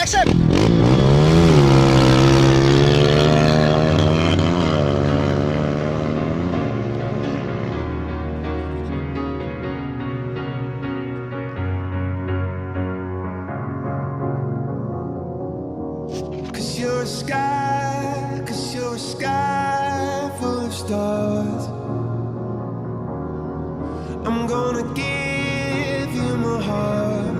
action. Cause you're a sky full of stars. I'm gonna give you my heart.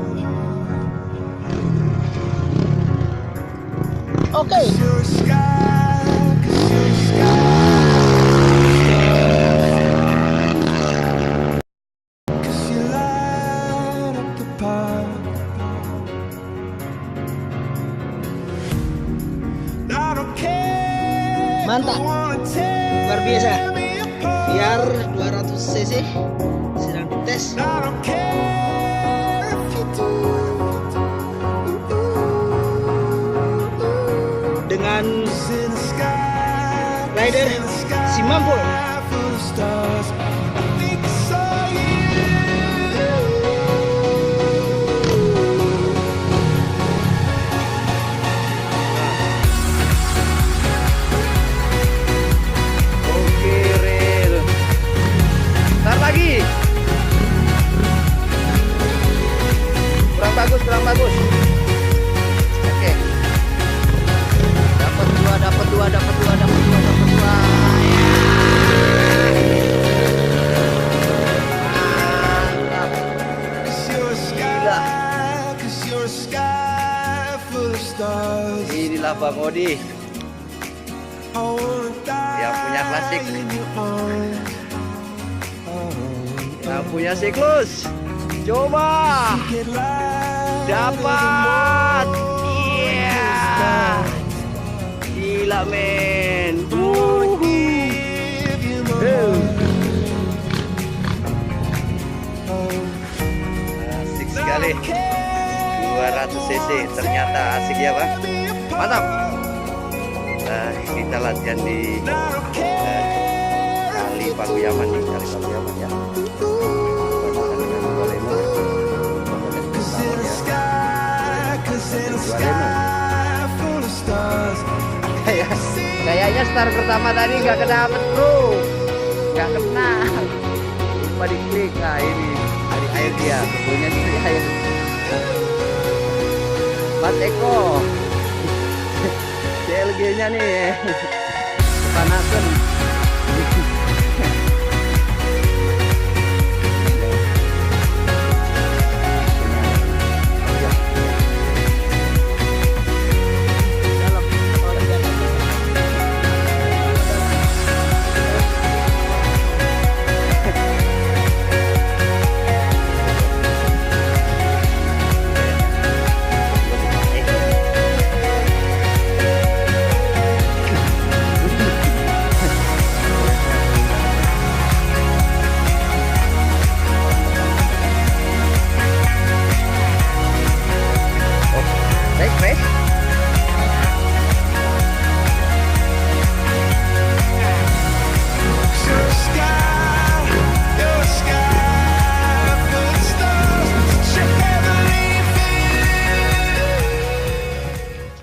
Okay. Cause you're a sky, cause you light up the park. I don't care. Mantap. Luar biasa. Biar 200 cc sedang dites. I don't care if you do. Dengan In the sky, rider in the sky, si Mampul. full of stars. I think I saw you. Oke, rel. Ntar lagi. Kurang bagus, kurang bagus. Oke. Dapat dua, dapat dua, dapat dua, dapat dua, dapat dua. Mantap. Cause you're a sky, cause you're a sky full of stars. Inilah Bang Odi I wanna die yang punya klasik, in your arms. yang punya siklus. Coba Get louder dapat. than the Iya. Gila men. give you my heart. Asik sekali. 200 cc ternyata asik ya Bang. Mantap. Nah, kita latihan di Kali Paguyaman nih, Kali Paguyaman ya. Berbatasan dengan Dua Lemon. Kabupaten Cause in Bintaro the ya. sky, cause in the Dua Lemon. sky full of stars. Kayaknya start pertama tadi nggak kedapet bro, nggak kena. Lupa diklik. Nah ini dari air dia, tentunya dari air. Bat Eko CLG nya nih kepanasan.